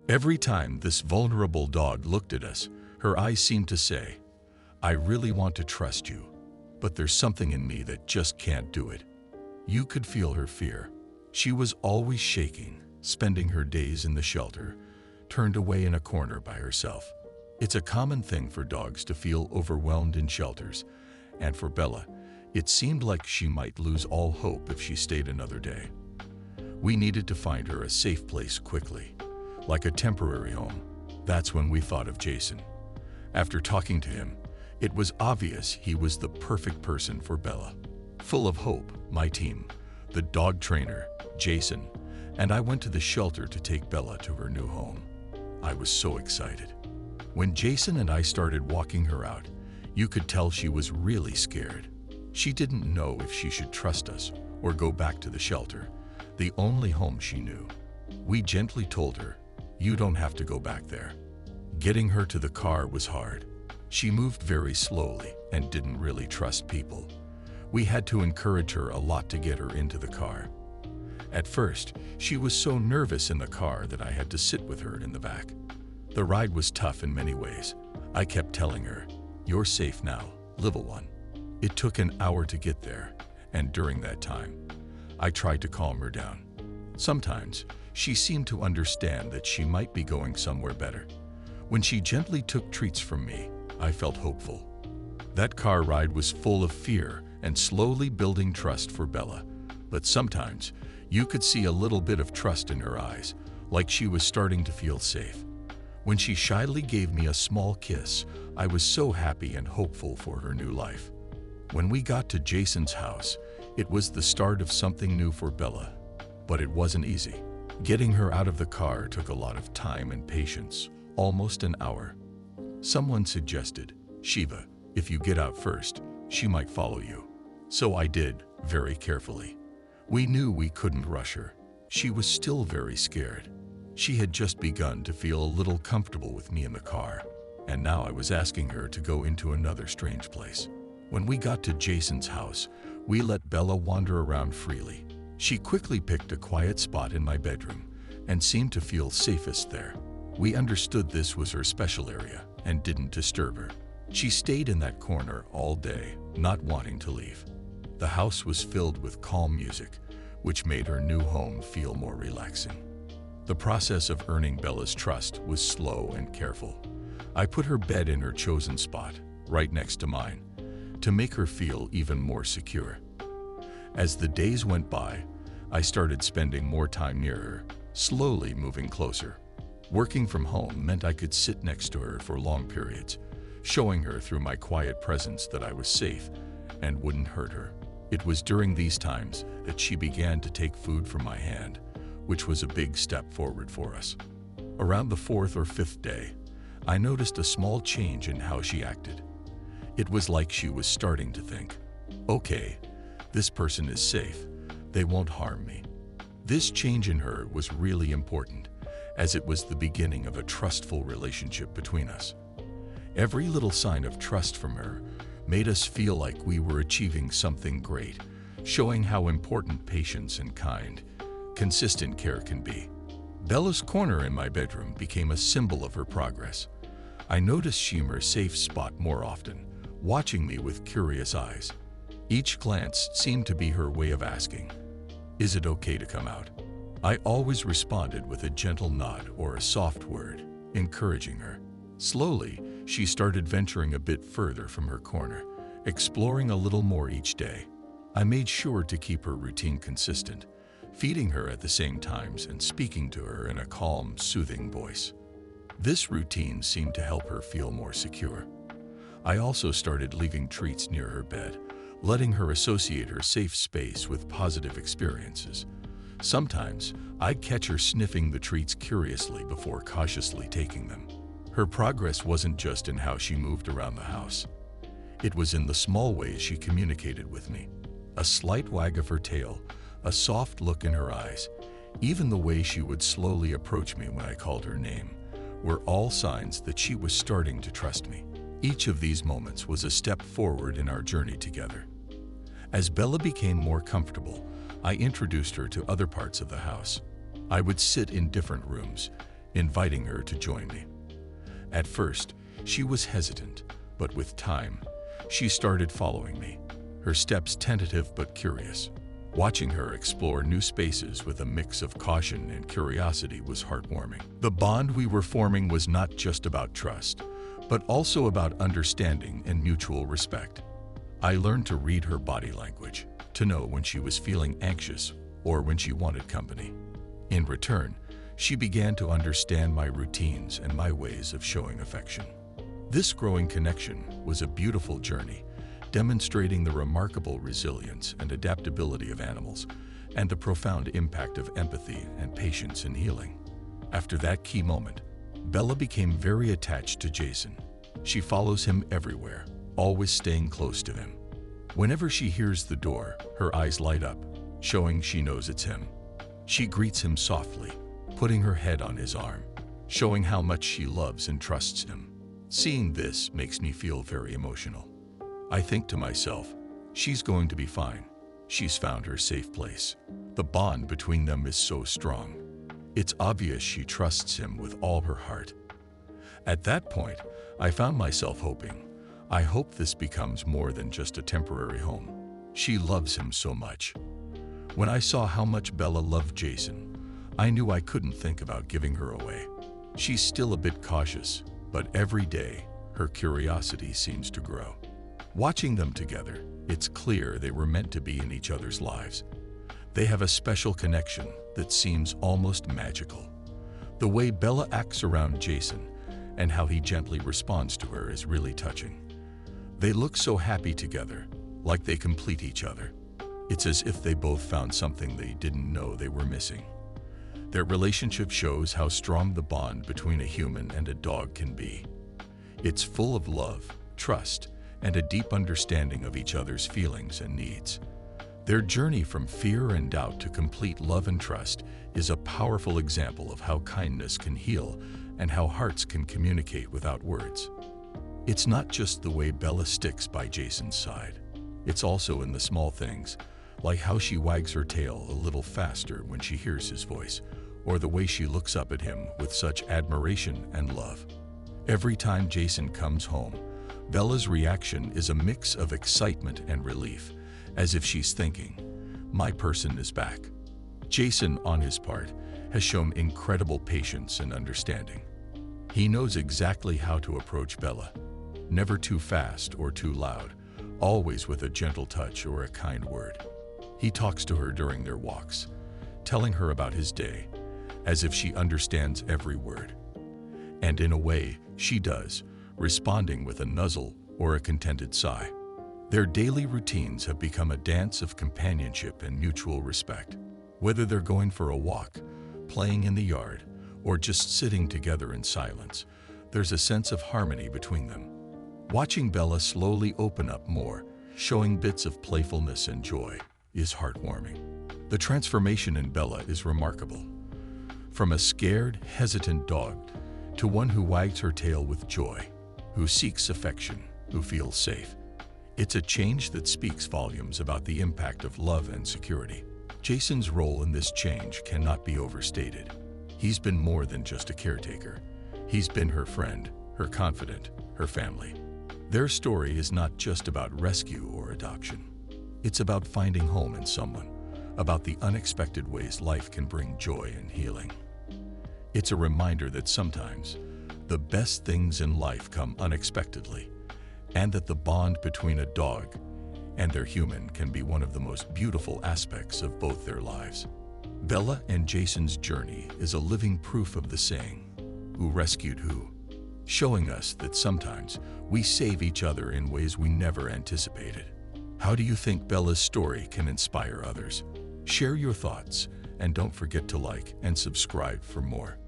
Every time this vulnerable dog looked at us, her eyes seemed to say, "I really want to trust you, but there's something in me that just can't do it." You could feel her fear. She was always shaking, spending her days in the shelter, turned away in a corner by herself. It's a common thing for dogs to feel overwhelmed in shelters, and for Bella, it seemed like she might lose all hope if she stayed another day. We needed to find her a safe place quickly, like a temporary home. That's when we thought of Jason. After talking to him, it was obvious he was the perfect person for Bella. Full of hope, my team, the dog trainer, Jason, and I went to the shelter to take Bella to her new home. I was so excited. When Jason and I started walking her out, you could tell she was really scared. She didn't know if she should trust us or go back to the shelter, the only home she knew. We gently told her, "You don't have to go back there." Getting her to the car was hard. She moved very slowly and didn't really trust people. We had to encourage her a lot to get her into the car. At first, she was so nervous in the car that I had to sit with her in the back. The ride was tough in many ways. I kept telling her, "You're safe now, little one." It took an hour to get there, and during that time, I tried to calm her down. Sometimes, she seemed to understand that she might be going somewhere better. When she gently took treats from me, I felt hopeful. That car ride was full of fear and slowly building trust for Bella, but sometimes you could see a little bit of trust in her eyes, like she was starting to feel safe. When she shyly gave me a small kiss, I was so happy and hopeful for her new life. When we got to Jason's house, it was the start of something new for Bella, but it wasn't easy. Getting her out of the car took a lot of time and patience, almost an hour. Someone suggested, "Shiva, if you get out first, she might follow you." So I did, very carefully. We knew we couldn't rush her. She was still very scared. She had just begun to feel a little comfortable with me in the car, and now I was asking her to go into another strange place. When we got to Jason's house, we let Bella wander around freely. She quickly picked a quiet spot in my bedroom and seemed to feel safest there. We understood this was her special area and didn't disturb her. She stayed in that corner all day, not wanting to leave. The house was filled with calm music, which made her new home feel more relaxing. The process of earning Bella's trust was slow and careful. I put her bed in her chosen spot, right next to mine, to make her feel even more secure. As the days went by, I started spending more time near her, slowly moving closer. Working from home meant I could sit next to her for long periods, showing her through my quiet presence that I was safe and wouldn't hurt her. It was during these times that she began to take food from my hand, which was a big step forward for us. Around the fourth or fifth day, I noticed a small change in how she acted. It was like she was starting to think, "Okay, this person is safe. They won't harm me." This change in her was really important, as it was the beginning of a trustful relationship between us. Every little sign of trust from her made us feel like we were achieving something great, showing how important patience and consistent care can be. Bella's corner in my bedroom became a symbol of her progress. I noticed Shimmer's safe spot more often, watching me with curious eyes. Each glance seemed to be her way of asking, "Is it okay to come out?" I always responded with a gentle nod or a soft word, encouraging her. Slowly, she started venturing a bit further from her corner, exploring a little more each day. I made sure to keep her routine consistent, feeding her at the same times and speaking to her in a calm, soothing voice. This routine seemed to help her feel more secure. I also started leaving treats near her bed, letting her associate her safe space with positive experiences. Sometimes, I'd catch her sniffing the treats curiously before cautiously taking them. Her progress wasn't just in how she moved around the house. It was in the small ways she communicated with me. A slight wag of her tail, a soft look in her eyes, even the way she would slowly approach me when I called her name, were all signs that she was starting to trust me. Each of these moments was a step forward in our journey together. As Bella became more comfortable, I introduced her to other parts of the house. I would sit in different rooms, inviting her to join me. At first, she was hesitant, but with time, she started following me, her steps tentative but curious. Watching her explore new spaces with a mix of caution and curiosity was heartwarming. The bond we were forming was not just about trust, but also about understanding and mutual respect. I learned to read her body language, to know when she was feeling anxious or when she wanted company. In return, she began to understand my routines and my ways of showing affection. This growing connection was a beautiful journey, demonstrating the remarkable resilience and adaptability of animals and the profound impact of empathy and patience in healing. After that key moment, Bella became very attached to Jason. She follows him everywhere, always staying close to him. Whenever she hears the door, her eyes light up, showing she knows it's him. She greets him softly, putting her head on his arm, showing how much she loves and trusts him. Seeing this makes me feel very emotional. I think to myself, she's going to be fine. She's found her safe place. The bond between them is so strong. It's obvious she trusts him with all her heart. At that point, I found myself hoping, I hope this becomes more than just a temporary home. She loves him so much. When I saw how much Bella loved Jason, I knew I couldn't think about giving her away. She's still a bit cautious, but every day, her curiosity seems to grow. Watching them together, it's clear they were meant to be in each other's lives. They have a special connection that seems almost magical. The way Bella acts around Jason and how he gently responds to her is really touching. They look so happy together, like they complete each other. It's as if they both found something they didn't know they were missing. Their relationship shows how strong the bond between a human and a dog can be. It's full of love, trust, and a deep understanding of each other's feelings and needs. Their journey from fear and doubt to complete love and trust is a powerful example of how kindness can heal and how hearts can communicate without words. It's not just the way Bella sticks by Jason's side. It's also in the small things, like how she wags her tail a little faster when she hears his voice, or the way she looks up at him with such admiration and love. Every time Jason comes home, Bella's reaction is a mix of excitement and relief, as if she's thinking, "My person is back." Jason, on his part, has shown incredible patience and understanding. He knows exactly how to approach Bella, never too fast or too loud, always with a gentle touch or a kind word. He talks to her during their walks, telling her about his day, as if she understands every word. And in a way, she does, responding with a nuzzle or a contented sigh. Their daily routines have become a dance of companionship and mutual respect. Whether they're going for a walk, playing in the yard, or just sitting together in silence, there's a sense of harmony between them. Watching Bella slowly open up more, showing bits of playfulness and joy, is heartwarming. The transformation in Bella is remarkable. From a scared, hesitant dog to one who wags her tail with joy, who seeks affection, who feels safe. It's a change that speaks volumes about the impact of love and security. Jason's role in this change cannot be overstated. He's been more than just a caretaker. He's been her friend, her confidant, her family. Their story is not just about rescue or adoption. It's about finding home in someone, about the unexpected ways life can bring joy and healing. It's a reminder that sometimes the best things in life come unexpectedly, and that the bond between a dog and their human can be one of the most beautiful aspects of both their lives. Bella and Jason's journey is a living proof of the saying, "Who rescued who?" showing us that sometimes we save each other in ways we never anticipated. How do you think Bella's story can inspire others? Share your thoughts, and don't forget to like and subscribe for more.